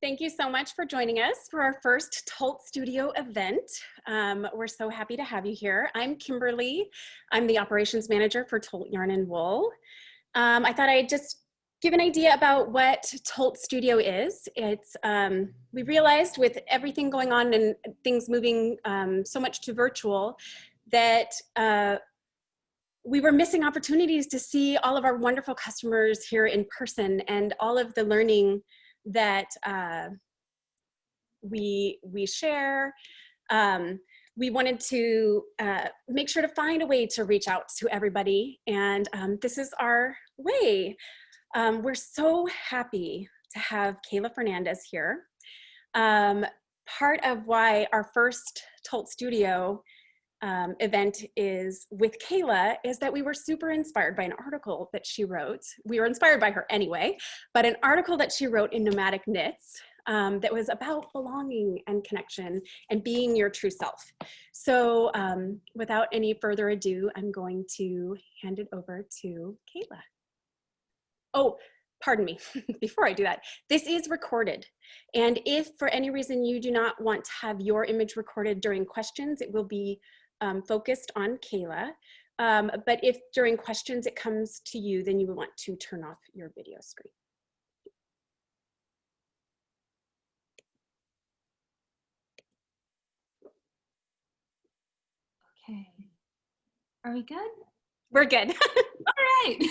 Thank you so much for joining us for our first Tolt Studio event. We're so happy to have you here. I'm Kimberly. I'm the operations manager for Tolt Yarn and Wool. I thought I'd just give an idea about what Tolt Studio is. We realized with everything going on and things moving so much to virtual that we were missing opportunities to see all of our wonderful customers here in person and all of the learning that we share. We wanted to make sure to find a way to reach out to everybody, and this is our way. We're so happy to have Kayla Fernandez here. Part of why our first Tolt Studio event is with Kayla is that we were super inspired by an article that she wrote. We were inspired by her anyway, but an article that she wrote in Nomadic Knits that was about belonging and connection and being your true self. So without any further ado, I'm going to hand it over to Kayla. Oh, pardon me, before I do that, this is recorded. And if for any reason you do not want to have your image recorded during questions, it will be focused on Kayla. But if during questions it comes to you, then you would want to turn off your video screen. Okay. Are we good? We're good. All right.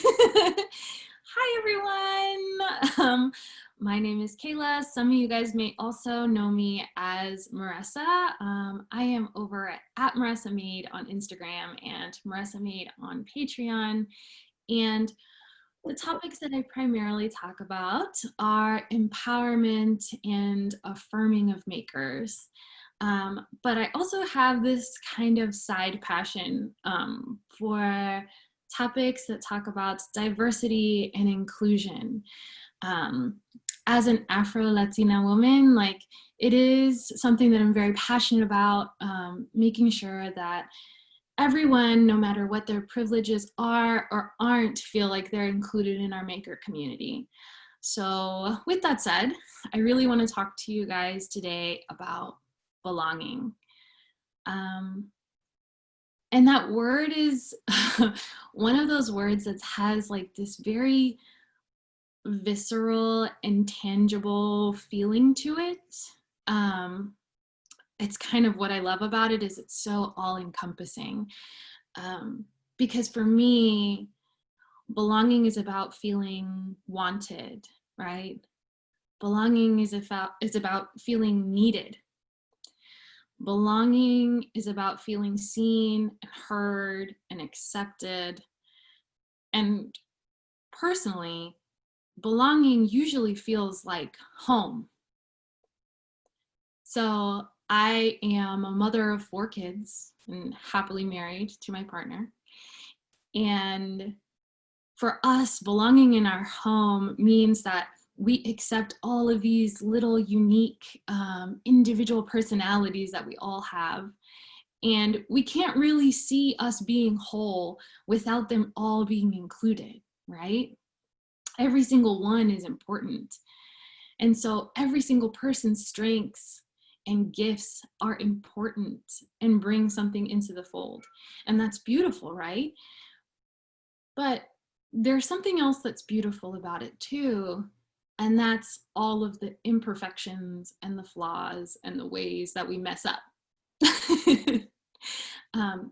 Hi, everyone. My name is Kayla. Some of you guys may also know me as Maressa. I am over at Maressa Made on Instagram and Maressa Made on Patreon. And the topics that I primarily talk about are empowerment and affirming of makers. But I also have this kind of side passion for topics that talk about diversity and inclusion. As an Afro-Latina woman, like, it is something that I'm very passionate about, making sure that everyone, no matter what their privileges are or aren't, feel like they're included in our maker community. So with that said, I really want to talk to you guys today about belonging. And that word is one of those words that has like this very visceral and tangible feeling to it. It's kind of what I love about it, is it's so all-encompassing. Because for me, belonging is about feeling wanted, right? Belonging is about feeling needed. Belonging is about feeling seen, heard, and accepted. And personally, belonging usually feels like home. So I am a mother of 4 kids and happily married to my partner. And for us, belonging in our home means that we accept all of these little unique individual personalities that we all have. And we can't really see us being whole without them all being included, right? Every single one is important. And so every single person's strengths and gifts are important and bring something into the fold. And that's beautiful, right? But there's something else that's beautiful about it too. And that's all of the imperfections and the flaws and the ways that we mess up.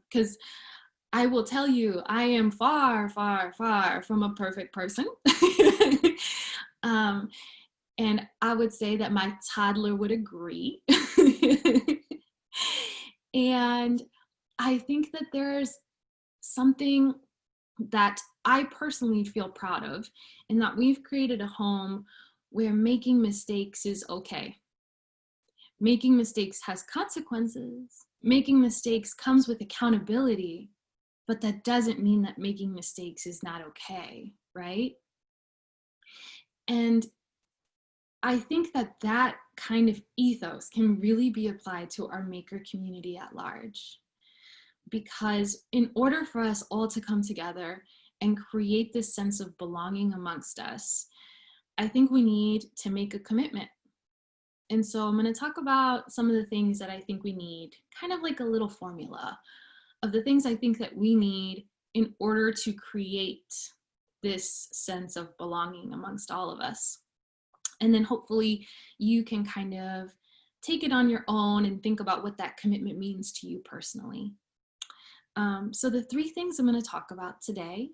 Because I will tell you, I am far, far, far from a perfect person. And I would say that my toddler would agree. And I think that there's something that I personally feel proud of, in that we've created a home where making mistakes is okay. Making mistakes has consequences. Making mistakes comes with accountability, but that doesn't mean that making mistakes is not okay, right? And I think that that kind of ethos can really be applied to our maker community at large. Because in order for us all to come together and create this sense of belonging amongst us, I think we need to make a commitment. And so I'm going to talk about some of the things that I think we need, kind of like a little formula of the things I think that we need in order to create this sense of belonging amongst all of us. And then hopefully you can kind of take it on your own and think about what that commitment means to you personally. So the three things I'm going to talk about today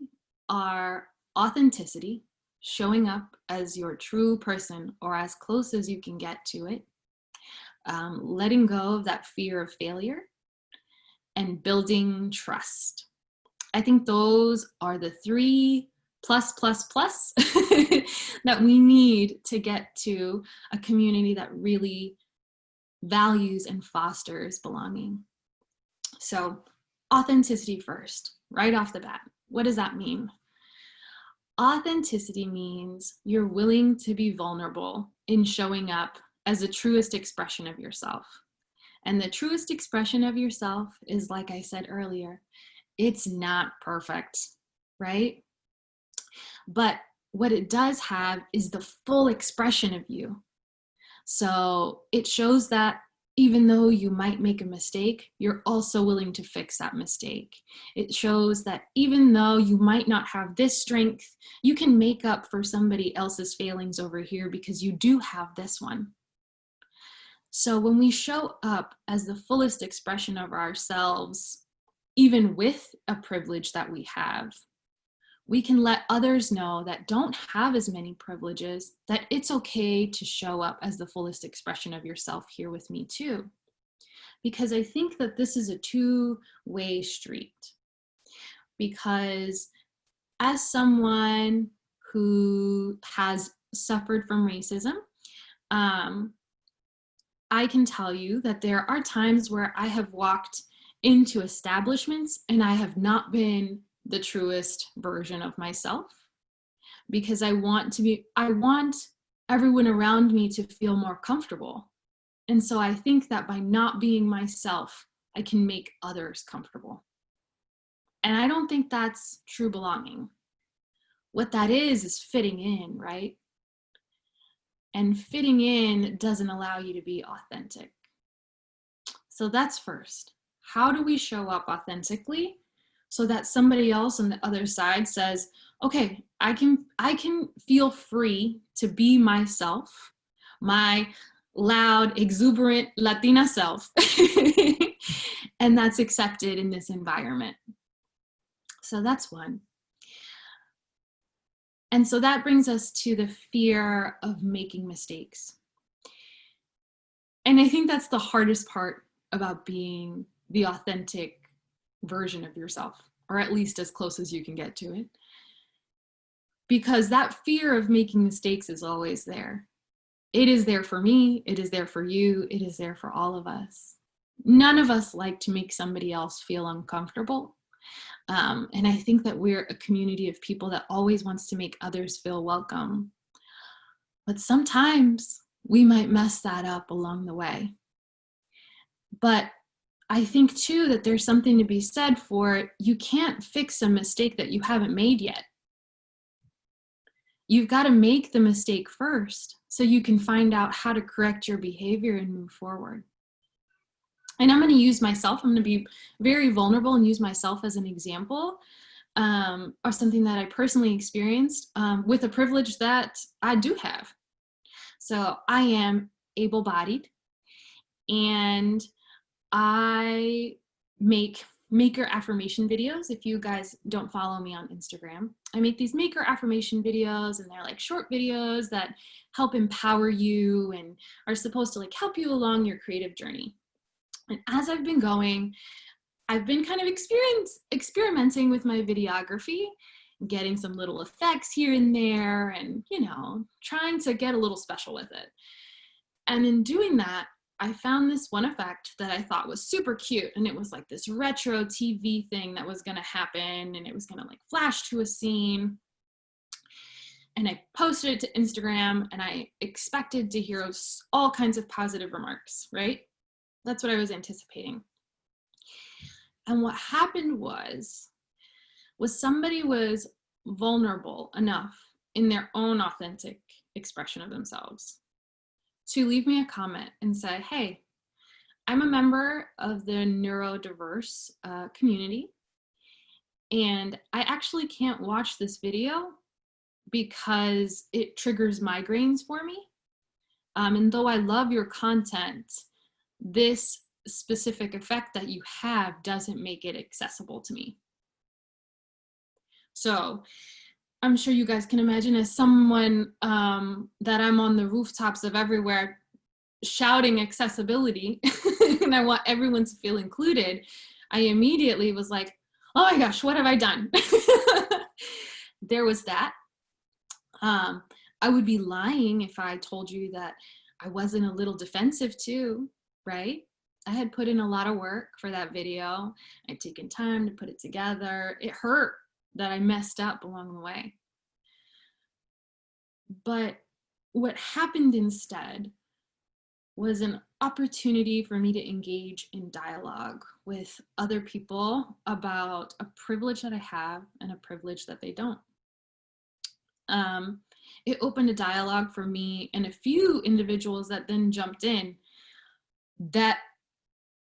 are authenticity, showing up as your true person or as close as you can get to it, letting go of that fear of failure, and building trust. I think those are the three plus that we need to get to a community that really values and fosters belonging. So authenticity first, right off the bat. What does that mean? Authenticity means you're willing to be vulnerable in showing up as the truest expression of yourself. And the truest expression of yourself is, like I said earlier, it's not perfect, right? But what it does have is the full expression of you. So it shows that even though you might make a mistake, you're also willing to fix that mistake. It shows that even though you might not have this strength, you can make up for somebody else's failings over here because you do have this one. So when we show up as the fullest expression of ourselves, even with a privilege that we have, we can let others know that don't have as many privileges, that it's okay to show up as the fullest expression of yourself here with me too. Because I think that this is a two-way street. Because as someone who has suffered from racism, I can tell you that there are times where I have walked into establishments and I have not been the truest version of myself because I want everyone around me to feel more comfortable. And so I think that by not being myself, I can make others comfortable. And I don't think that's true belonging. What that is fitting in, right? And fitting in doesn't allow you to be authentic. So that's first. How do we show up authentically so that somebody else on the other side says, okay, I can feel free to be myself, my loud, exuberant Latina self, and that's accepted in this environment. So that's one. And so that brings us to the fear of making mistakes. And I think that's the hardest part about being the authentic version of yourself, or at least as close as you can get to it. Because that fear of making mistakes is always there. It is there for me, it is there for you, it is there for all of us. None of us like to make somebody else feel uncomfortable. And I think that we're a community of people that always wants to make others feel welcome. But sometimes we might mess that up along the way. But I think too that there's something to be said for you can't fix a mistake that you haven't made yet. You've got to make the mistake first so you can find out how to correct your behavior and move forward. And I'm going to use myself. I'm going to be very vulnerable and use myself as an example of something that I personally experienced with a privilege that I do have. So I am able-bodied and I make maker affirmation videos. If you guys don't follow me on Instagram, I make these maker affirmation videos, and they're like short videos that help empower you and are supposed to like help you along your creative journey. And as I've been going, I've been kind of experimenting with my videography, getting some little effects here and there, and, you know, trying to get a little special with it. And in doing that, I found this one effect that I thought was super cute. And it was like this retro TV thing that was going to happen, and it was going to like flash to a scene. And I posted it to Instagram, and I expected to hear all kinds of positive remarks, right? That's what I was anticipating. And what happened was somebody was vulnerable enough in their own authentic expression of themselves to leave me a comment and say, hey, I'm a member of the neurodiverse community, and I actually can't watch this video because it triggers migraines for me. And though I love your content, this specific effect that you have doesn't make it accessible to me. So I'm sure you guys can imagine, as someone that I'm on the rooftops of everywhere shouting accessibility and I want everyone to feel included, I immediately was like, oh my gosh, what have I done? There was that. I would be lying if I told you that I wasn't a little defensive too, right? I had put in a lot of work for that video. I'd taken time to put it together. It hurt that I messed up along the way. But what happened instead was an opportunity for me to engage in dialogue with other people about a privilege that I have and a privilege that they don't. It opened a dialogue for me and a few individuals that then jumped in that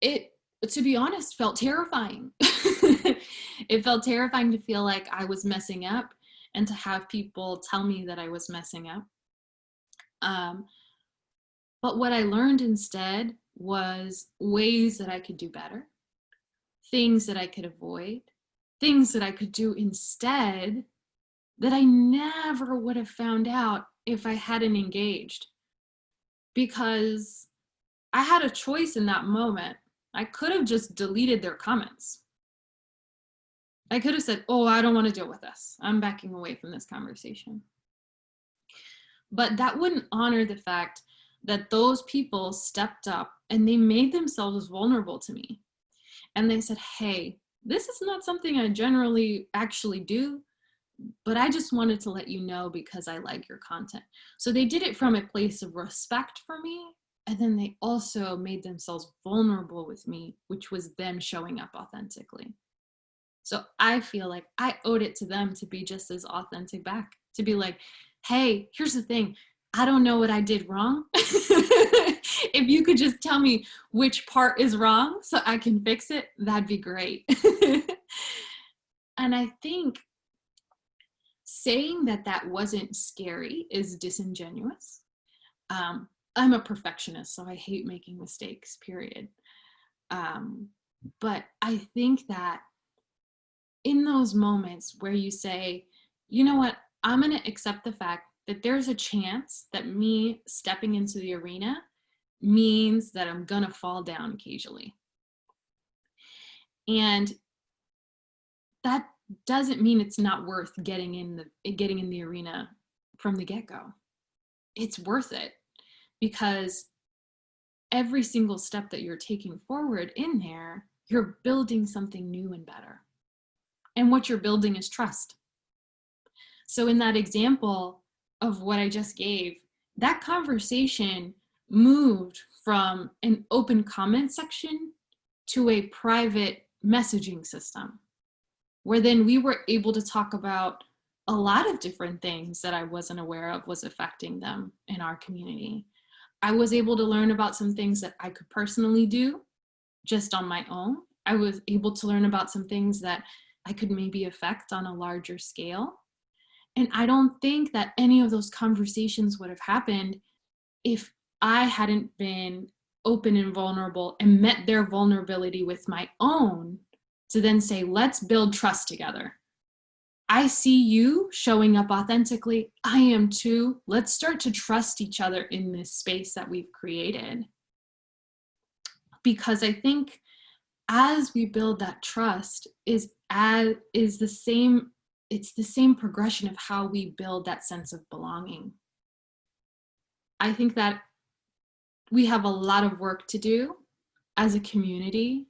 it, to be honest, felt terrifying. It felt terrifying to feel like I was messing up and to have people tell me that I was messing up. But what I learned instead was ways that I could do better, things that I could avoid, things that I could do instead that I never would have found out if I hadn't engaged. Because I had a choice in that moment. I could have just deleted their comments. I could have said, oh, I don't want to deal with this. I'm backing away from this conversation. But that wouldn't honor the fact that those people stepped up and they made themselves vulnerable to me. And they said, hey, this is not something I generally actually do, but I just wanted to let you know because I like your content. So they did it from a place of respect for me. And then they also made themselves vulnerable with me, which was them showing up authentically. So I feel like I owed it to them to be just as authentic back, to be like, hey, here's the thing. I don't know what I did wrong. If you could just tell me which part is wrong so I can fix it, that'd be great. And I think saying that that wasn't scary is disingenuous. I'm a perfectionist, so I hate making mistakes, period. But I think that in those moments where you say, you know what, I'm going to accept the fact that there's a chance that me stepping into the arena means that I'm going to fall down occasionally. And that doesn't mean it's not worth getting in the arena from the get-go. It's worth it because every single step that you're taking forward in there, you're building something new and better. And what you're building is trust. So in that example of what I just gave, that conversation moved from an open comment section to a private messaging system, where then we were able to talk about a lot of different things that I wasn't aware of was affecting them in our community. I was able to learn about some things that I could personally do just on my own. I was able to learn about some things that I could maybe affect on a larger scale. And I don't think that any of those conversations would have happened if I hadn't been open and vulnerable and met their vulnerability with my own to then say, let's build trust together. I see you showing up authentically. I am too. Let's start to trust each other in this space that we've created. Because I think as we build that trust it's the same progression of how we build that sense of belonging. I think that we have a lot of work to do as a community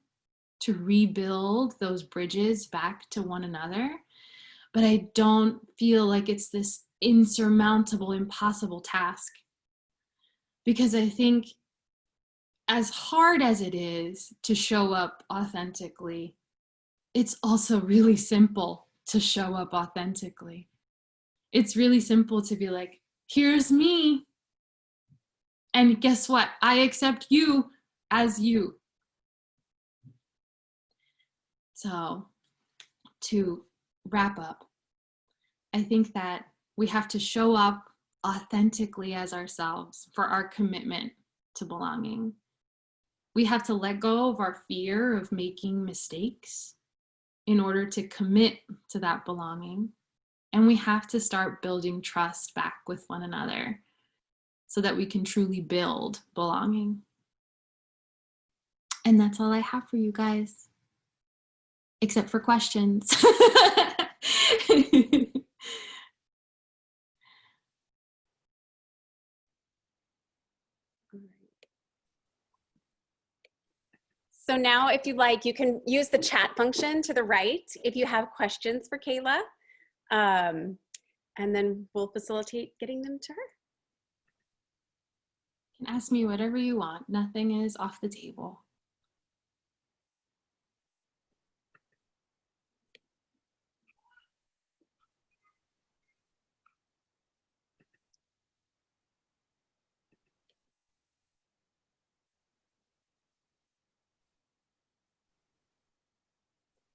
to rebuild those bridges back to one another. But I don't feel like it's this insurmountable, impossible task. Because I think as hard as it is to show up authentically, it's also really simple to show up authentically. It's really simple to be like, here's me. And guess what? I accept you as you. So to wrap up, I think that we have to show up authentically as ourselves for our commitment to belonging. We have to let go of our fear of making mistakes in order to commit to that belonging. And we have to start building trust back with one another so that we can truly build belonging. And that's all I have for you guys, except for questions. So now if you like, you can use the chat function to the right if you have questions for Kayla. And then we'll facilitate getting them to her. You can ask me whatever you want. Nothing is off the table.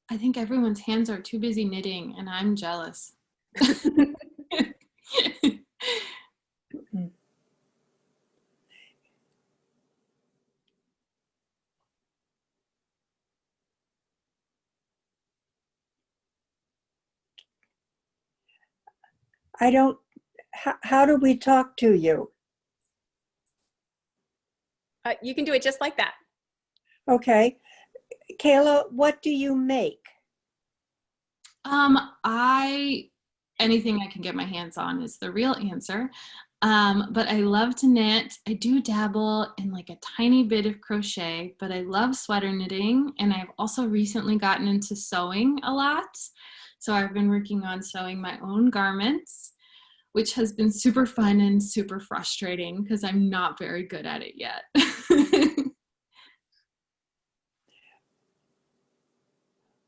I think everyone's hands are too busy knitting, and I'm jealous. I don't, how do we talk to you? You can do it just like that. Okay. Kayla, what do you make? Anything I can get my hands on is the real answer. But I love to knit. I do dabble in like a tiny bit of crochet, but I love sweater knitting. And I've also recently gotten into sewing a lot. So I've been working on sewing my own garments, which has been super fun and super frustrating because I'm not very good at it yet.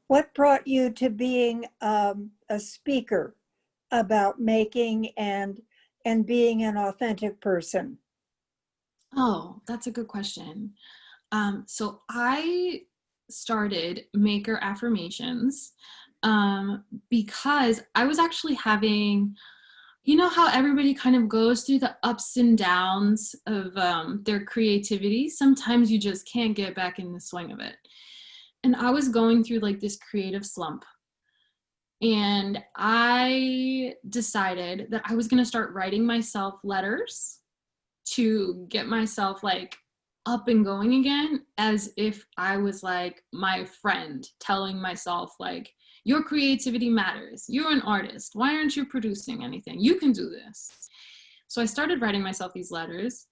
What brought you to being a speaker about making and being an authentic person? Oh, that's a good question. So I started Maker Affirmations because I was actually having, you know how everybody kind of goes through the ups and downs of their creativity? Sometimes you just can't get back in the swing of it. And I was going through like this creative slump. And I decided that I was going to start writing myself letters to get myself like up and going again, as if I was like my friend telling myself like, your creativity matters. You're an artist. Why aren't you producing anything? You can do this. So I started writing myself these letters.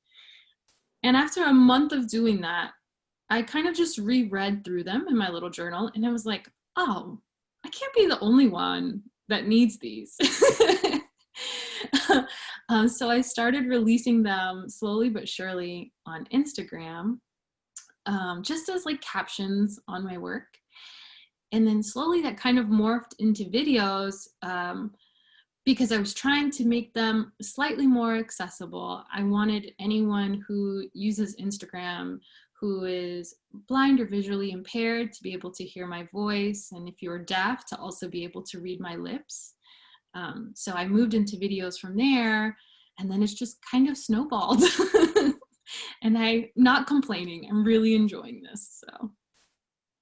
And after a month of doing that, I kind of just reread through them in my little journal. And I was like, oh, I can't be the only one that needs these. So I started releasing them slowly but surely on Instagram, just as like captions on my work. And then slowly that kind of morphed into videos because I was trying to make them slightly more accessible. I wanted anyone who uses Instagram who is blind or visually impaired to be able to hear my voice, and if you're deaf, to also be able to read my lips. So I moved into videos from there, and then it's just kind of snowballed. And I'm not complaining. I'm really enjoying this. So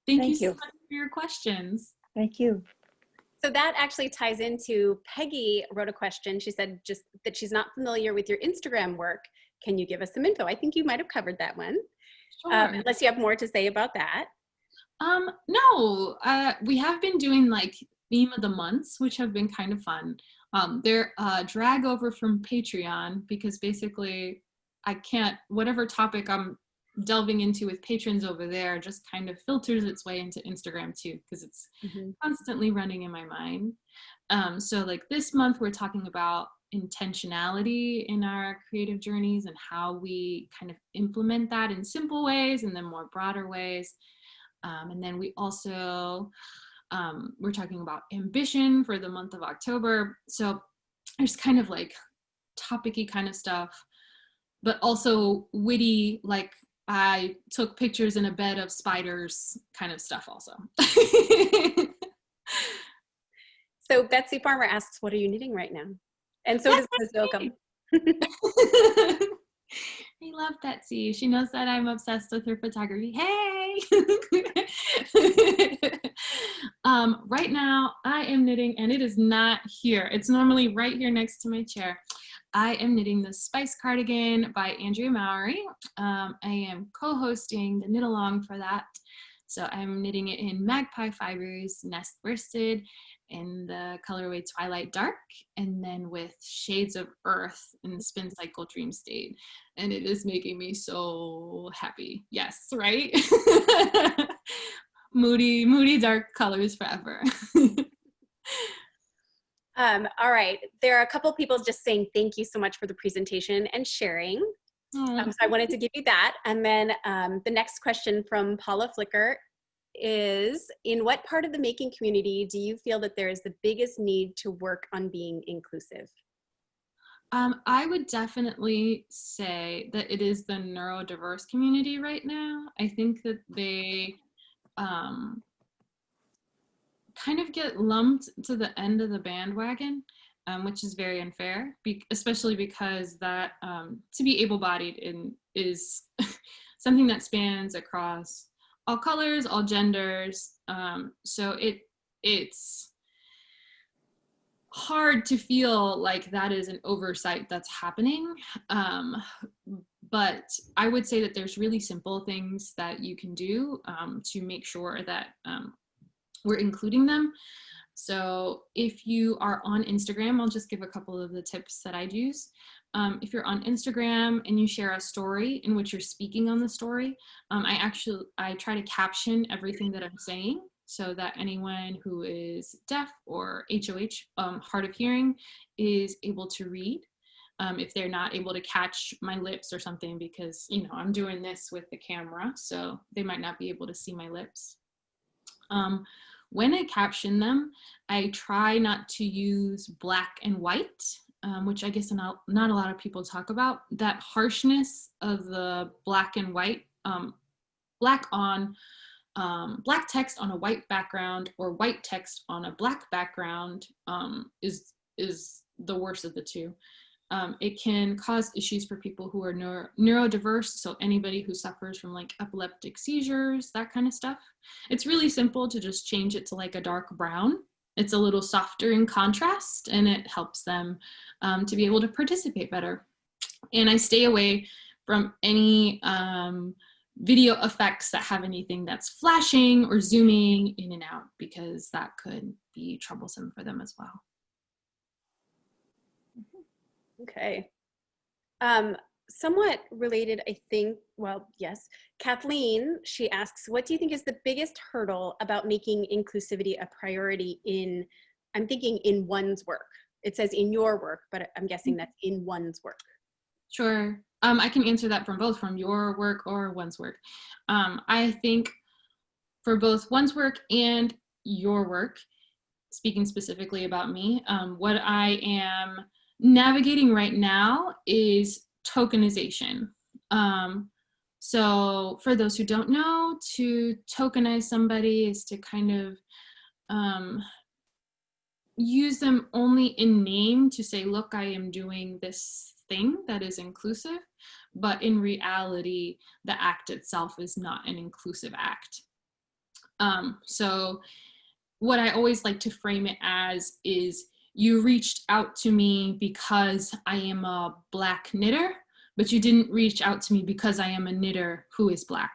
thank you so much for your questions. Thank you. So that actually ties into, Peggy wrote a question. She said just that she's not familiar with your Instagram work. Can you give us some info? I think you might have covered that one. Sure. Unless you have more to say about that. No, we have been doing like theme of the months, which have been kind of fun. They're drag over from Patreon because basically I can't, whatever topic I'm delving into with patrons over there just kind of filters its way into Instagram too, because it's constantly running in my mind. So like this month we're talking about intentionality in our creative journeys and how we kind of implement that in simple ways and then more broader ways. And then we also, we're talking about ambition for the month of October. So there's kind of like topic-y kind of stuff. but also witty, like I took pictures in a bed of spiders kind of stuff also. So Betsy Farmer asks, what are you knitting right now? And so does Liz Yoakum. I love Betsy. She knows that I'm obsessed with her photography. Hey! Right now, I am knitting, and it is not here. It's normally right here next to my chair. I am knitting the Spice Cardigan by Andrea Mowry. I am co-hosting the knit along for that. So I'm knitting it in Magpie Fibers, Nest Worsted, in the colorway Twilight Dark, and then with Shades of Earth in Spin Cycle Dream State. And it is making me so happy. Yes, right? moody dark colors forever. All right, there are a couple people just saying thank you so much for the presentation and sharing. So I wanted to give you that. And then the next question from Paula Flicker is, in what part of the making community do you feel that there is the biggest need to work on being inclusive? I would definitely say that it is the neurodiverse community right now. I think that they kind of get lumped to the end of the bandwagon, which is very unfair, especially because that to be able-bodied is something that spans across all colors, all genders. So it's hard to feel like that is an oversight that's happening. But I would say that there's really simple things that you can do to make sure that we're including them. So if you are on Instagram, I'll just give a couple of the tips that I'd use. If you're on Instagram and you share a story in which you're speaking on the story, I try to caption everything that I'm saying so that anyone who is deaf or HOH, hard of hearing, is able to read. If they're not able to catch my lips or something, because, you know, I'm doing this with the camera, so they might not be able to see my lips. When I caption them, I try not to use black and white, which I guess not a lot of people talk about. That harshness of the black and white, black text on a white background or white text on a black background is the worst of the two. It can cause issues for people who are neurodiverse, so anybody who suffers from like epileptic seizures, that kind of stuff. It's really simple to just change it to like a dark brown. It's a little softer in contrast, and it helps them to be able to participate better. And I stay away from any video effects that have anything that's flashing or zooming in and out, because that could be troublesome for them as well. Okay. Somewhat related, I think, well, yes. Kathleen, she asks, what do you think is the biggest hurdle about making inclusivity a priority in, I'm thinking in one's work. It says in your work, but I'm guessing that's in one's work. Sure. I can answer that from both, from your work or one's work. I think for both one's work and your work, speaking specifically about me, what I am navigating right now is tokenization. So for those who don't know, to tokenize somebody is to kind of use them only in name to say, look, I am doing this thing that is inclusive, but in reality, the act itself is not an inclusive act. So what I always like to frame it as is, you reached out to me because I am a Black knitter, but you didn't reach out to me because I am a knitter who is Black.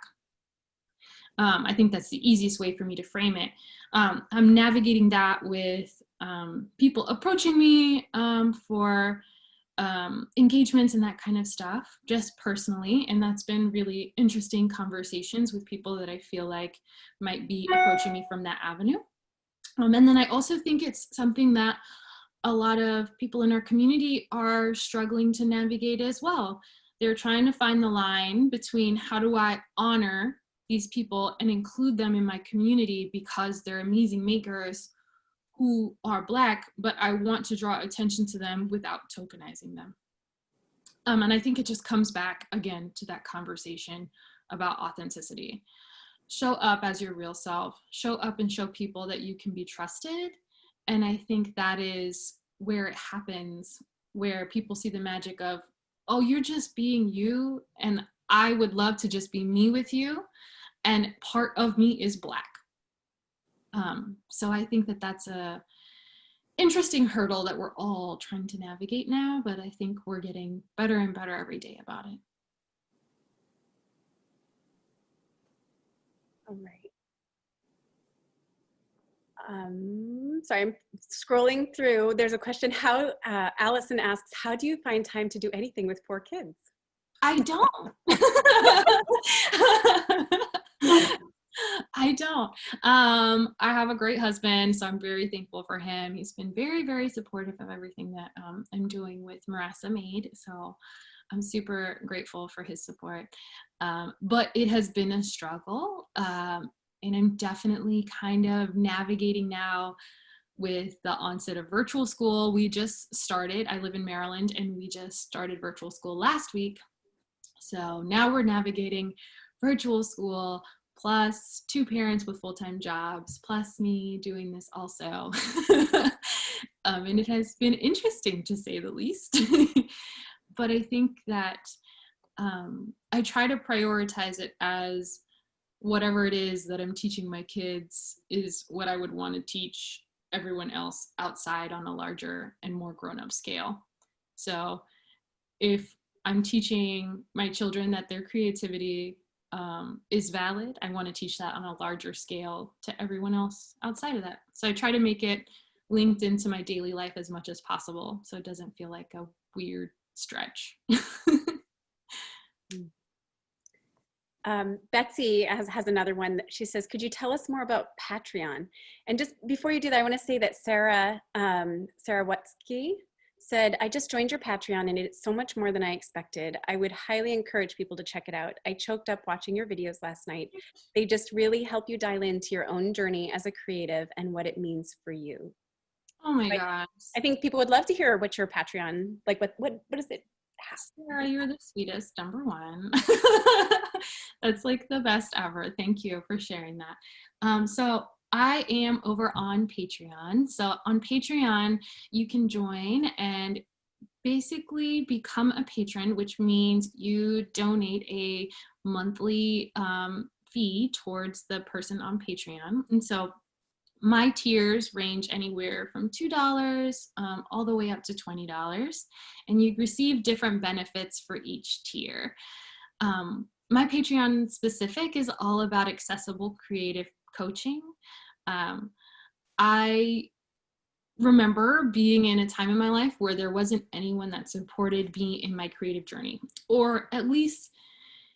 I think that's the easiest way for me to frame it. I'm navigating that with people approaching me for engagements and that kind of stuff, just personally. And that's been really interesting conversations with people that I feel like might be approaching me from that avenue. And then I also think it's something that a lot of people in our community are struggling to navigate as well. They're trying to find the line between, how do I honor these people and include them in my community because they're amazing makers who are Black, but I want to draw attention to them without tokenizing them. And I think it just comes back again to that conversation about authenticity. Show up as your real self, show up and show people that you can be trusted. And I think that is where it happens, where people see the magic of, oh, you're just being you, and I would love to just be me with you, and part of me is Black. So I think that that's a interesting hurdle that we're all trying to navigate now, but I think we're getting better and better every day about it. All right. Sorry, I'm scrolling through. There's a question. Allison asks, how do you find time to do anything with 4 kids? I don't. I don't. I have a great husband, so I'm very thankful for him. He's been very, very supportive of everything that I'm doing with Maressa Made. So I'm super grateful for his support. But it has been a struggle. And I'm definitely kind of navigating now with the onset of virtual school. We just started, I live in Maryland, and we just started virtual school last week. So now we're navigating virtual school, plus 2 parents with full-time jobs, plus me doing this also. And it has been interesting, to say the least. But I think that I try to prioritize it as whatever it is that I'm teaching my kids is what I would want to teach everyone else outside on a larger and more grown-up scale. So if I'm teaching my children that their creativity is valid, I want to teach that on a larger scale to everyone else outside of that. So I try to make it linked into my daily life as much as possible, so it doesn't feel like a weird stretch. Betsy has another one that she says, could you tell us more about Patreon? And just before you do that, I want to say that Sarah Watsky said, I just joined your Patreon and it's so much more than I expected. I would highly encourage people to check it out. I choked up watching your videos last night. They just really help you dial into your own journey as a creative and what it means for you. Oh my gosh. I think people would love to hear what your Patreon, like what does it have? Sarah, you're the sweetest, number one. That's like the best ever. Thank you for sharing that. So I am over on Patreon. So on Patreon, you can join and basically become a patron, which means you donate a monthly fee towards the person on Patreon. And so my tiers range anywhere from $2 all the way up to $20, and you receive different benefits for each tier. My Patreon specific is all about accessible creative coaching. I remember being in a time in my life where there wasn't anyone that supported me in my creative journey, or at least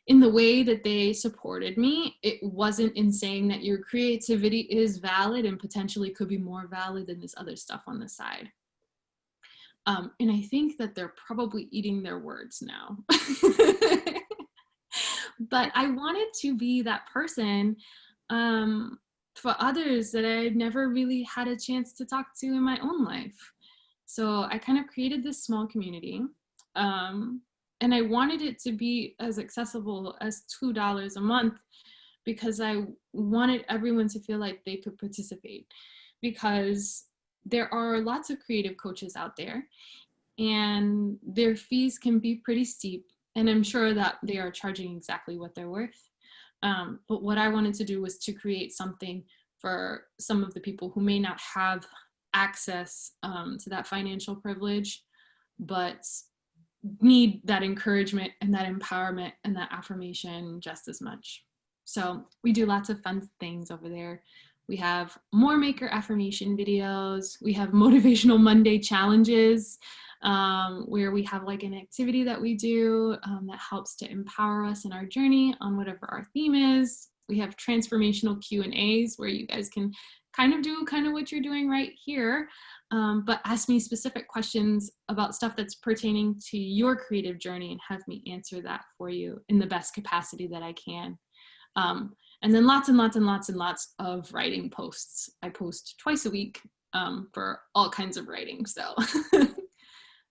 in the way that they supported me. It wasn't in saying that your creativity is valid and potentially could be more valid than this other stuff on the side. And I think that they're probably eating their words now. But I wanted to be that person for others that I've never really had a chance to talk to in my own life. So I kind of created this small community. And I wanted it to be as accessible as $2 a month because I wanted everyone to feel like they could participate, because there are lots of creative coaches out there and their fees can be pretty steep. And I'm sure that they are charging exactly what they're worth. But what I wanted to do was to create something for some of the people who may not have access to that financial privilege, but need that encouragement and that empowerment and that affirmation just as much. So we do lots of fun things over there. We have more maker affirmation videos. We have motivational Monday challenges where we have like an activity that we do that helps to empower us in our journey on whatever our theme is. We have transformational Q&As where you guys can kind of do what you're doing right here, but ask me specific questions about stuff that's pertaining to your creative journey and have me answer that for you in the best capacity that I can. And then lots and lots and lots and lots of writing posts. I post twice a week for all kinds of writing. So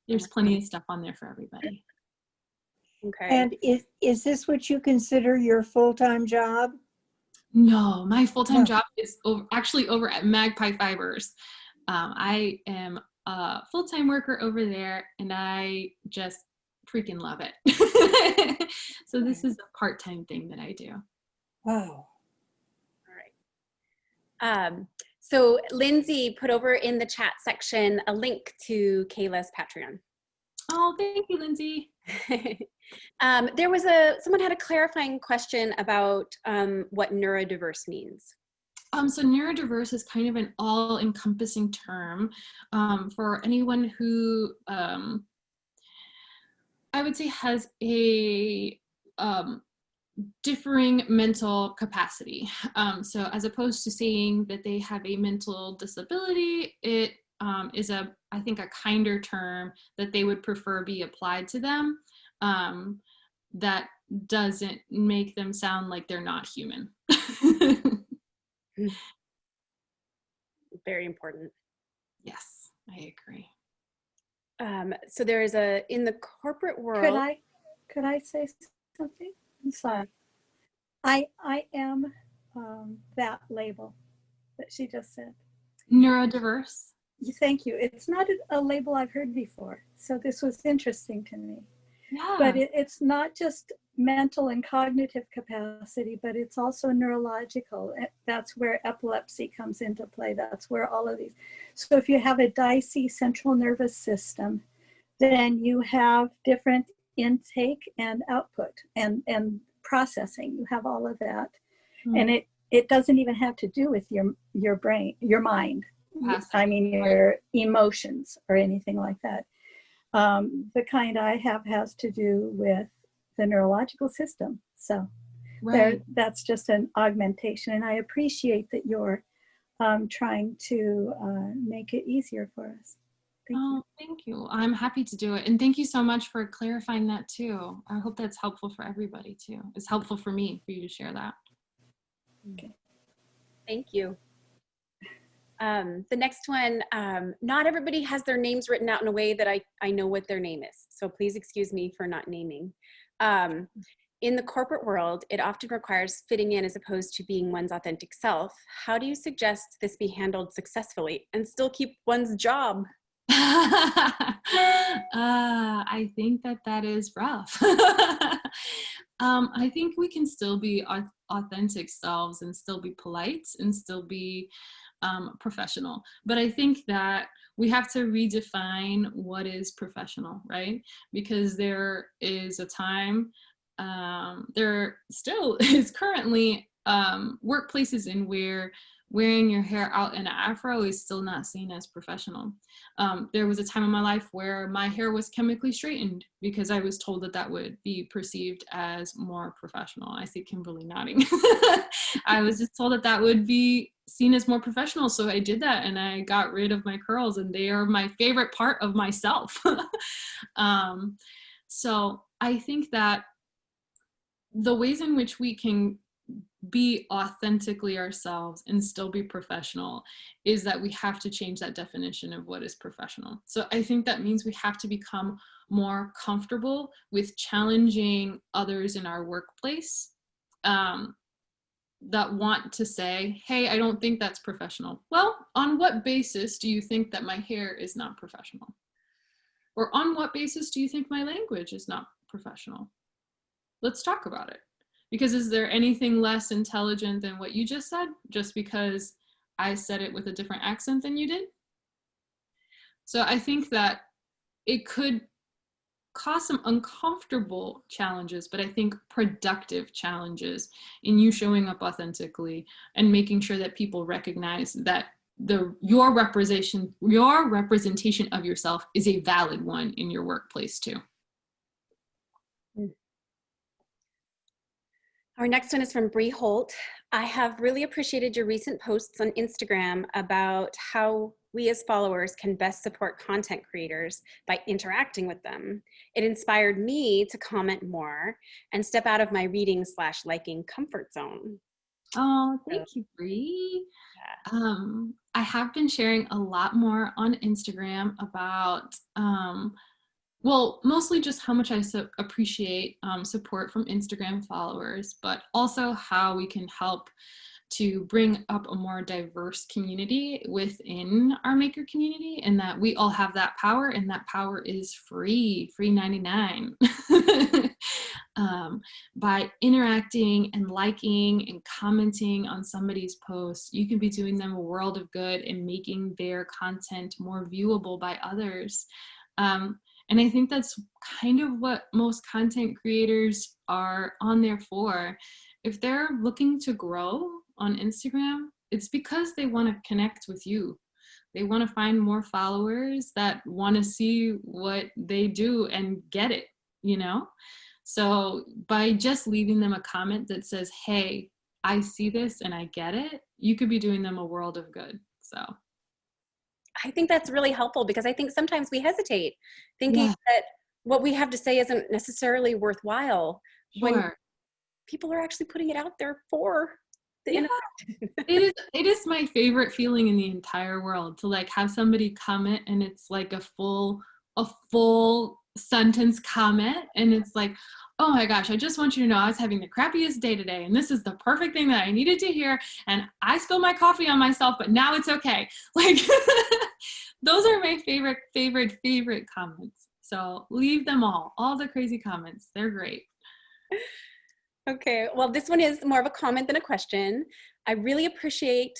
there's plenty of stuff on there for everybody. Okay. And is this what you consider your full-time job? No, my full-time No. job is actually over at Magpie Fibers. I am a full-time worker over there, and I just freaking love it. So this is a part-time thing that I do. Wow. All right. So Lindsay put over in the chat section a link to Kayla's Patreon. Oh, thank you, Lindsay. There was someone had a clarifying question about what neurodiverse means. So neurodiverse is kind of an all-encompassing term for anyone who I would say has a differing mental capacity. So as opposed to saying that they have a mental disability, it is I think a kinder term that they would prefer be applied to them that doesn't make them sound like they're not human. Very important. Yes, I agree. So there is in the corporate world. Could I say something? I'm sorry. I am that label that she just said. Neurodiverse. Thank you. It's not a label I've heard before, so this was interesting to me. Yeah. But it's not just mental and cognitive capacity, but it's also neurological. That's where epilepsy comes into play. That's where all of these. So if you have a dicey central nervous system, then you have different intake and output and processing. You have all of that. And it doesn't even have to do with your brain, your mind. I mean, your emotions or anything like that. The kind I have has to do with the neurological system. So that's just an augmentation. And I appreciate that you're trying to make it easier for us. Thank you. I'm happy to do it. And thank you so much for clarifying that too. I hope that's helpful for everybody too. It's helpful for me, for you to share that. Okay. Thank you. The next one, not everybody has their names written out in a way that I know what their name is. So please excuse me for not naming. In the corporate world, it often requires fitting in as opposed to being one's authentic self. How do you suggest this be handled successfully and still keep one's job? I think that is rough. I think we can still be our authentic selves and still be polite and still be professional. But I think that we have to redefine what is professional, right? Because there is a time, there still is currently workplaces in where wearing your hair out in an afro is still not seen as professional. There was a time in my life where my hair was chemically straightened because I was told that would be perceived as more professional. I see Kimberly nodding. I was just told that would be seen as more professional. So I did that and I got rid of my curls, and they are my favorite part of myself. So I think that the ways in which we can be authentically ourselves and still be professional is that we have to change that definition of what is professional. So I think that means we have to become more comfortable with challenging others in our workplace that want to say, hey, I don't think that's professional. Well, on what basis do you think that my hair is not professional? Or on what basis do you think my language is not professional? Let's talk about it. Because is there anything less intelligent than what you just said, just because I said it with a different accent than you did? So I think that it could cause some uncomfortable challenges, but I think productive challenges in you showing up authentically and making sure that people recognize that your representation of yourself is a valid one in your workplace too. Our next one is from Bree Holt. I have really appreciated your recent posts on Instagram about how we as followers can best support content creators by interacting with them. It inspired me to comment more and step out of my reading/liking comfort zone. Oh, thank you, Bree. I have been sharing a lot more on Instagram about Well, mostly just how much I appreciate support from Instagram followers, but also how we can help to bring up a more diverse community within our maker community, and that we all have that power, and that power is free 99. By interacting and liking and commenting on somebody's post, you can be doing them a world of good and making their content more viewable by others. And I think that's kind of what most content creators are on there for. If they're looking to grow on Instagram, it's because they want to connect with you. They want to find more followers that want to see what they do and get it, you know? So by just leaving them a comment that says, hey, I see this and I get it, you could be doing them a world of good. So I think that's really helpful, because I think sometimes we hesitate thinking yeah, that what we have to say isn't necessarily worthwhile when sure. people are actually putting it out there for the Yeah. internet. It is my favorite feeling in the entire world to like have somebody comment and it's like a full sentence comment, and it's like, oh my gosh, I just want you to know I was having the crappiest day today, and this is the perfect thing that I needed to hear, and I spilled my coffee on myself, but now it's okay. Like those are my favorite comments. So leave them all the crazy comments. They're great. Okay, well, this one is more of a comment than a question. I really appreciate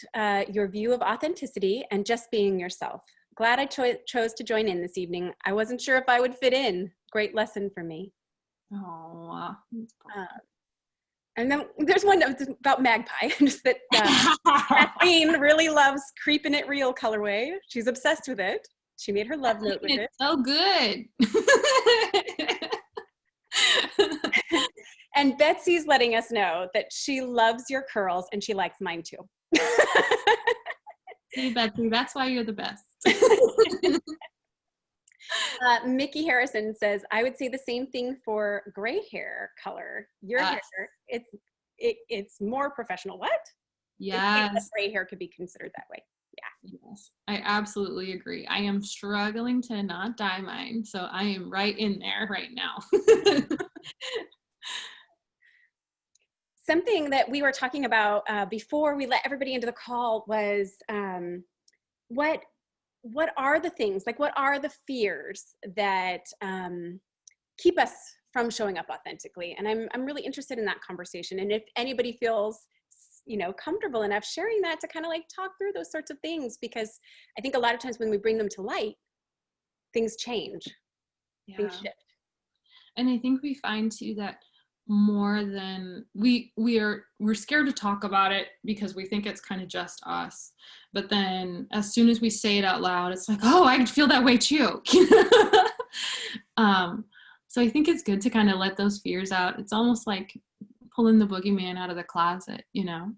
your view of authenticity and just being yourself. Glad I chose to join in this evening. I wasn't sure if I would fit in. Great lesson for me. Oh, And then there's one that was about Magpie, just that Kathleen really loves Creepin' It Real colorway. She's obsessed with it. She made her love note with it. it's so good. And Betsy's letting us know that she loves your curls and she likes mine too. See, Betsy, that's why you're the best. Mickey Harrison says, I would say the same thing for gray hair color. Your hair, it's more professional. What? Yes. Gray hair could be considered that way. Yeah. Yes, I absolutely agree. I am struggling to not dye mine, so I am right in there right now. Something that we were talking about before we let everybody into the call was what are the things, like what are the fears that keep us from showing up authentically? And I'm really interested in that conversation. And if anybody feels, you know, comfortable enough sharing that, to kind of like talk through those sorts of things, because I think a lot of times when we bring them to light, things change, things shift. And I think we find too that more than we're scared to talk about it because we think it's kind of just us, but then as soon as we say it out loud, it's like, oh, I feel that way too. So I think it's good to kind of let those fears out. It's almost like pulling the boogeyman out of the closet, you know.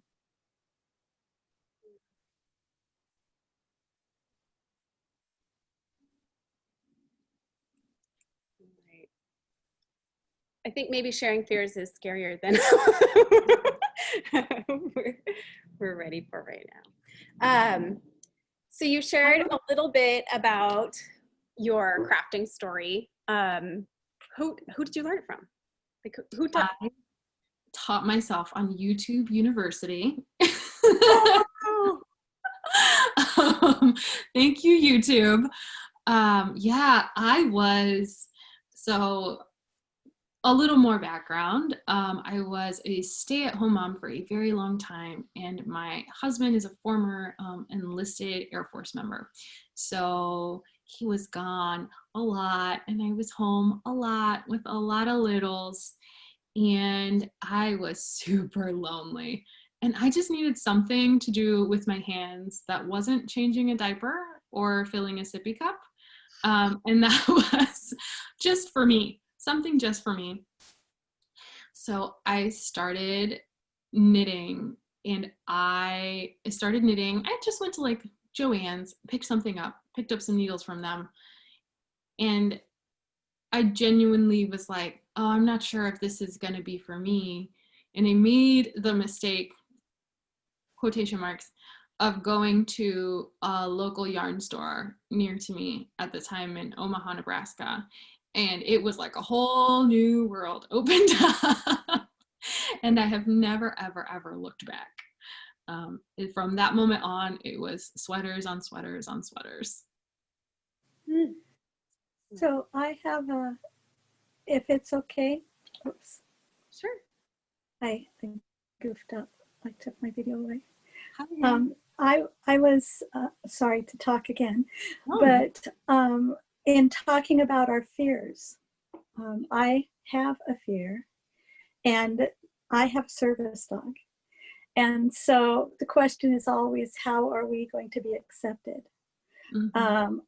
I think maybe sharing fears is scarier than we're ready for right now. So you shared a little bit about your crafting story. Who did you learn it from? Like, who taught? I taught myself on YouTube University. Thank you, YouTube. Yeah, so a little more background. I was a stay-at-home mom for a very long time, and my husband is a former enlisted Air Force member. So he was gone a lot, and I was home a lot with a lot of littles, and I was super lonely. And I just needed something to do with my hands that wasn't changing a diaper or filling a sippy cup. And that was just for me. Something just for me. So I started knitting, and I started knitting. I just went to like Joann's, picked up some needles from them. And I genuinely was like, oh, I'm not sure if this is going to be for me. And I made the mistake, quotation marks, of going to a local yarn store near to me at the time in Omaha, Nebraska. And it was like a whole new world opened up. And I have never, ever, ever looked back. From that moment on, it was sweaters on sweaters on sweaters. So I have if it's okay, oops, Sure. I goofed up. I took my video away. Hi. I was sorry to talk again, Oh. but in talking about our fears, I have a fear, and I have a service dog. And so the question is always, how are we going to be accepted? Mm-hmm.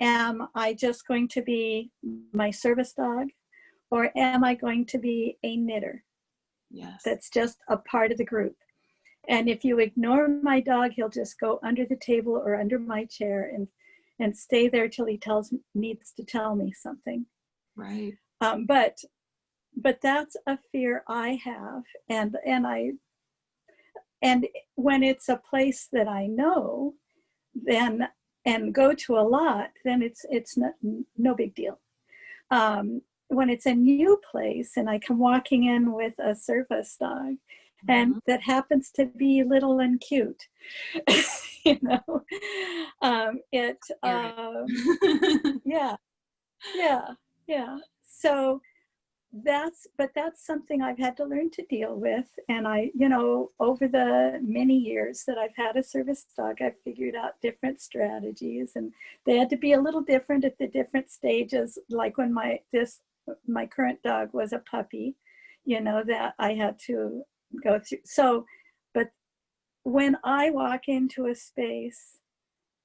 Am I just going to be my service dog, or am I going to be a knitter? Yes. That's just a part of the group. And if you ignore my dog, he'll just go under the table or under my chair and stay there till he needs to tell me something. Right. But that's a fear I have, and when it's a place that I know, then and go to a lot, then it's no big deal. When it's a new place and I come walking in with a service dog, and that happens to be little and cute, you know, yeah. So that's something I've had to learn to deal with. And over the many years that I've had a service dog, I've figured out different strategies, and they had to be a little different at the different stages. Like when my current dog was a puppy, that I had to go through. So, but when I walk into a space,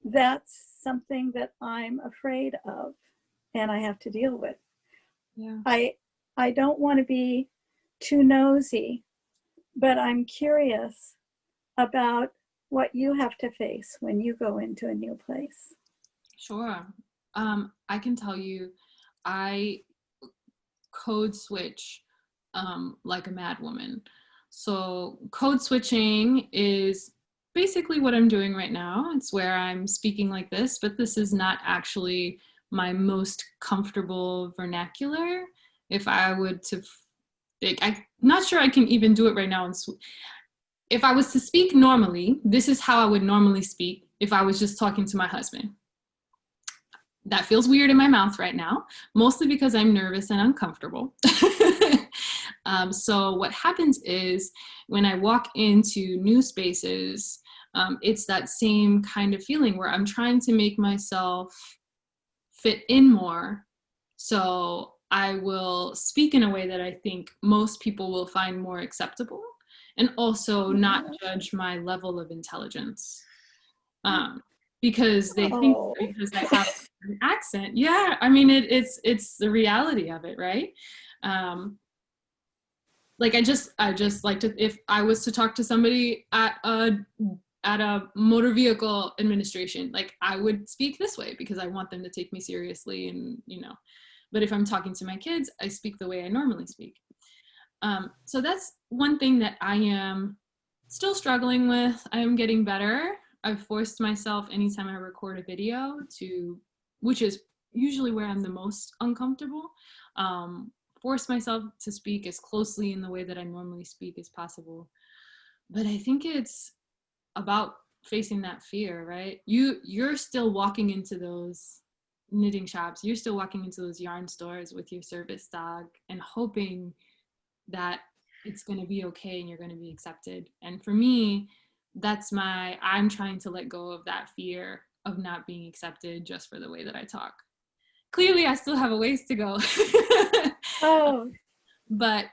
that's something that I'm afraid of and I have to deal with. Yeah. I don't want to be too nosy, but I'm curious about what you have to face when you go into a new place. Sure. I can tell you, I code switch like a mad woman. So code switching is basically what I'm doing right now. It's where I'm speaking like this, but this is not actually my most comfortable vernacular. If I would to, I'm not sure I can even do it right now. If I was to speak normally, this is how I would normally speak if I was just talking to my husband. That feels weird in my mouth right now, mostly because I'm nervous and uncomfortable. So what happens is when I walk into new spaces, it's that same kind of feeling where I'm trying to make myself fit in more. So I will speak in a way that I think most people will find more acceptable, and also not judge my level of intelligence. Because they think because I have an accent. Yeah, I mean, it's the reality of it, right? Like I just like to, if I was to talk to somebody at a motor vehicle administration, like I would speak this way because I want them to take me seriously, and but if I'm talking to my kids, I speak the way I normally speak. So that's one thing that I am still struggling with. I am getting better. I've forced myself anytime I record a video which is usually where I'm the most uncomfortable, force myself to speak as closely in the way that I normally speak as possible. But I think it's about facing that fear, right? You're still walking into those knitting shops, you're still walking into those yarn stores with your service dog and hoping that it's going to be okay and you're going to be accepted. And for me, I'm trying to let go of that fear of not being accepted just for the way that I talk. Clearly, I still have a ways to go. But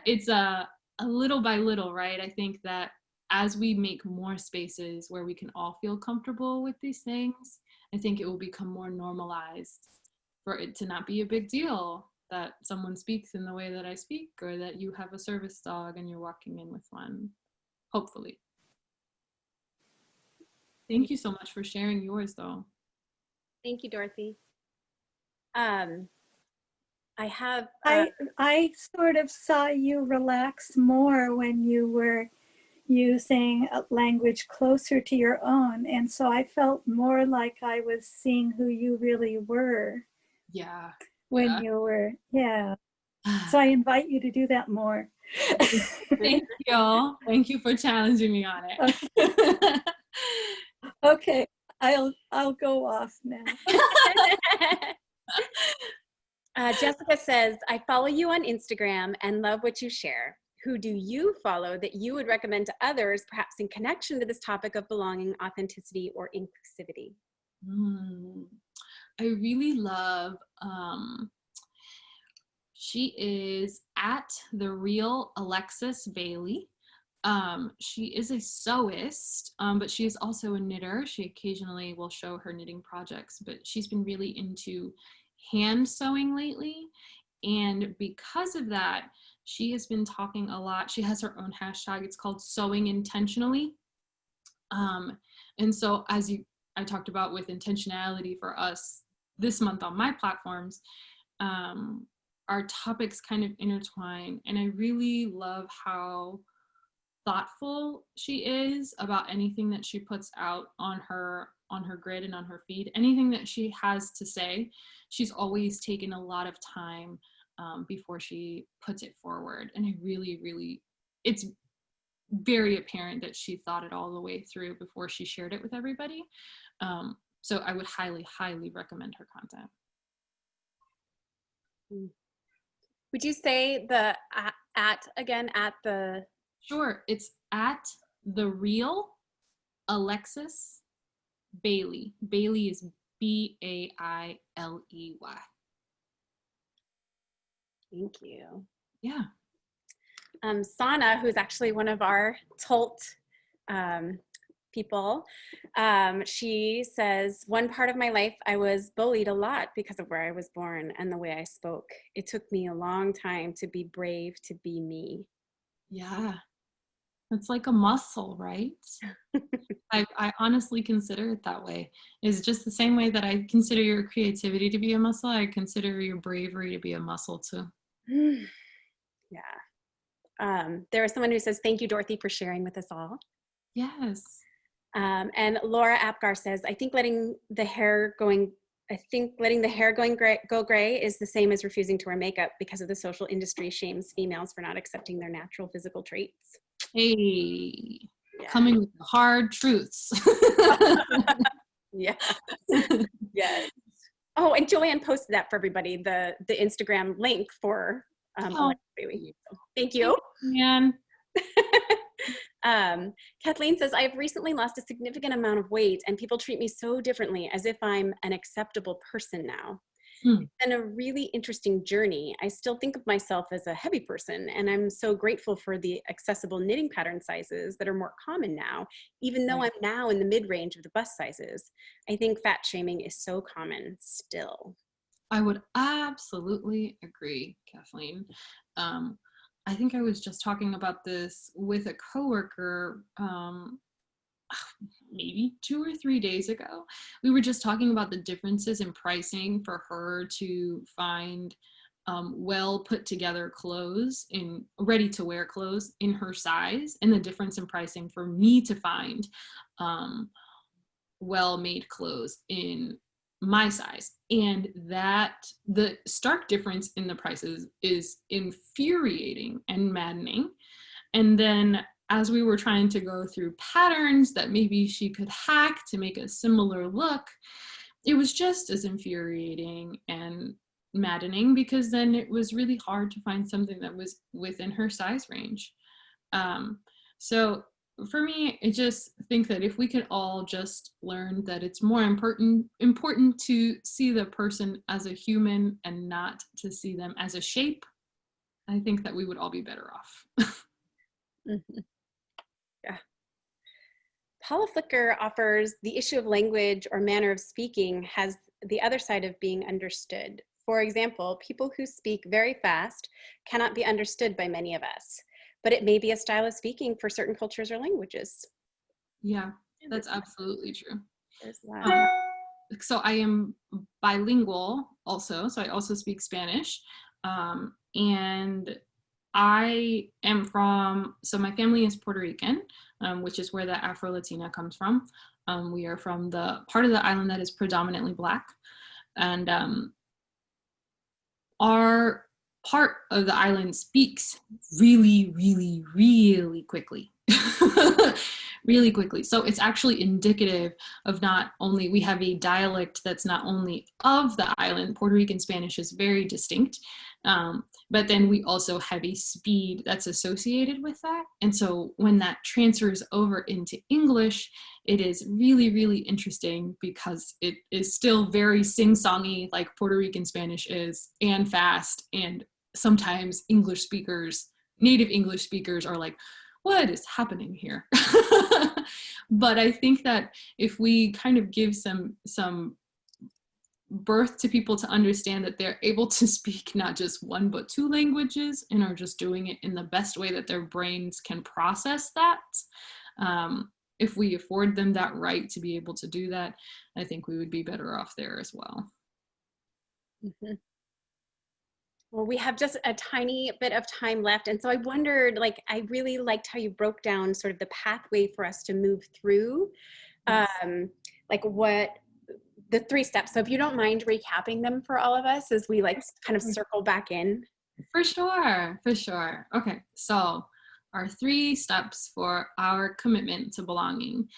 it's a little by little, right? I think that as we make more spaces where we can all feel comfortable with these things, I think it will become more normalized for it to not be a big deal that someone speaks in the way that I speak, or that you have a service dog and you're walking in with one, hopefully. Thank you so much for sharing yours, though. Thank you, Dorothy. I have. I sort of saw you relax more when you were using a language closer to your own, and so I felt more like I was seeing who you really were. Yeah. when you were, yeah. So I invite you to do that more. Thank you. Thank you for challenging me on it. Okay, I'll go off now. Jessica says, I follow you on Instagram and love what you share. Who do you follow that you would recommend to others, perhaps in connection to this topic of belonging, authenticity, or inclusivity? I really love, she is at the real Alexis Bailey. She is a sewist, but she is also a knitter. She occasionally will show her knitting projects, but she's been really into hand sewing lately. And because of that, she has been talking a lot. She has her own hashtag. It's called Sewing Intentionally. And so I talked about with intentionality for us this month on my platforms, our topics kind of intertwine. And I really love how thoughtful she is about anything that she puts out on her grid and on her feed. Anything that she has to say, she's always taken a lot of time before she puts it forward. And I really, it's very apparent that she thought it all the way through before she shared it with everybody. So I would highly recommend her content. Would you say the at the... Sure, it's at the real Alexis Bailey. Bailey is Bailey. Thank you. Yeah. Sana, who's actually one of our Tolt people, she says, one part of my life I was bullied a lot because of where I was born and the way I spoke. It took me a long time to be brave to be me. Yeah. It's like a muscle, right? I honestly consider it that way. It's just the same way that I consider your creativity to be a muscle. I consider your bravery to be a muscle too. Yeah. There was someone who says, thank you, Dorothy, for sharing with us all. Yes. And Laura Apgar says, I think letting the hair go gray is the same as refusing to wear makeup because of the social industry shames females for not accepting their natural physical traits. Hey, Yeah. coming with the hard truths. Yeah. Yes. Oh, and Joanne posted that for everybody, the Instagram link for Alexa Bailey. So, thank you. Man. Kathleen says, I have recently lost a significant amount of weight and people treat me so differently as if I'm an acceptable person now. It's been a really interesting journey. I still think of myself as a heavy person, and I'm so grateful for the accessible knitting pattern sizes that are more common now, even though I'm now in the mid-range of the bust sizes. I think fat shaming is so common still. I would absolutely agree, Kathleen. I think I was just talking about this with a coworker maybe 2 or 3 days ago. We were just talking about the differences in pricing for her to find well put together clothes, in ready to wear clothes in her size, and the difference in pricing for me to find well made clothes in my size. And that the stark difference in the prices is infuriating and maddening. And then as we were trying to go through patterns that maybe she could hack to make a similar look, it was just as infuriating and maddening, because then it was really hard to find something that was within her size range. So for me, I just think that if we could all just learn that it's more important to see the person as a human and not to see them as a shape, I think that we would all be better off. Mm-hmm. Yeah. Paula Flicker offers, the issue of language or manner of speaking has the other side of being understood. For example, people who speak very fast cannot be understood by many of us, but it may be a style of speaking for certain cultures or languages. Yeah, that's absolutely true. There's that. So I am bilingual also, so I also speak Spanish. And I am from, so my family is Puerto Rican, which is where the Afro-Latina comes from. We are from the part of the island that is predominantly Black. And our part of the island speaks really, really, really quickly. Really quickly. So it's actually indicative of not only, we have a dialect that's not only of the island, Puerto Rican Spanish is very distinct, but then we also have a speed that's associated with that. And so when that transfers over into English, it is really, really interesting because it is still very sing-songy like Puerto Rican Spanish is, and fast. And sometimes English speakers, native English speakers are like, what is happening here? But I think that if we kind of give some birth to people to understand that they're able to speak not just one but two languages and are just doing it in the best way that their brains can process that, if we afford them that right to be able to do that, I think we would be better off there as well. Mm-hmm. Well, we have just a tiny bit of time left. And so I wondered, like, I really liked how you broke down sort of the pathway for us to move through, Yes. like what the 3 steps. So if you don't mind recapping them for all of us as we like kind of circle back in. For sure, for sure. Okay, so our 3 steps for our commitment to belonging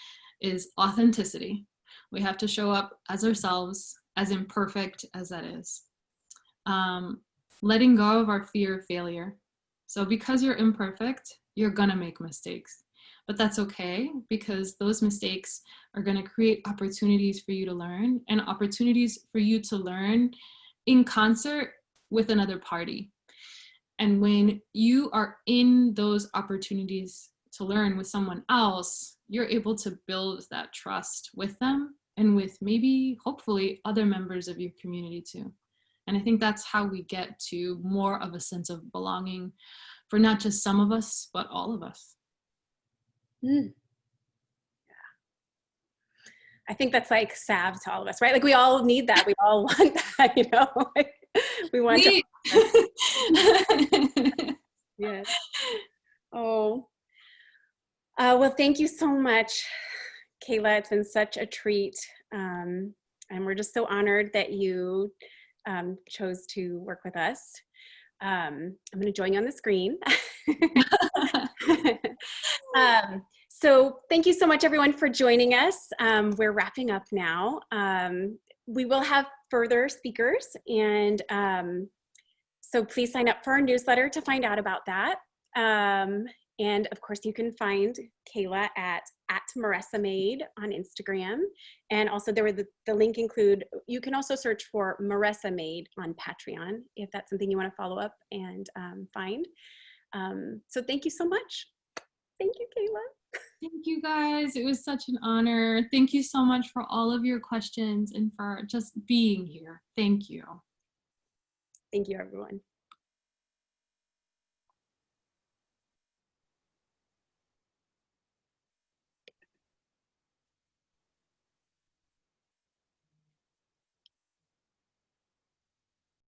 is authenticity. We have to show up as ourselves, as imperfect as that is. Letting go of our fear of failure. So because you're imperfect, you're gonna make mistakes, but that's okay because those mistakes are gonna create opportunities for you to learn and opportunities for you to learn in concert with another party. And when you are in those opportunities to learn with someone else, you're able to build that trust with them and with maybe, hopefully, other members of your community too. And I think that's how we get to more of a sense of belonging for not just some of us, but all of us. Yeah. I think that's like salve to all of us, right? Like we all need that. We all want that, you know? Like, we want to. Yes. Oh. Well, thank you so much, Kayla. It's been such a treat. And we're just so honored that you chose to work with us. I'm going to join you on the screen. So thank you so much, everyone, for joining us. We're wrapping up now. We will have further speakers, and so please sign up for our newsletter to find out about that. And of course, you can find Kayla at Maressa Made on Instagram. And also there were the link include, you can also search for Maressa Made on Patreon if that's something you want to follow up and find. So thank you so much. Thank you, Kayla. Thank you guys. It was such an honor. Thank you so much for all of your questions and for just being here. Thank you. Thank you, everyone.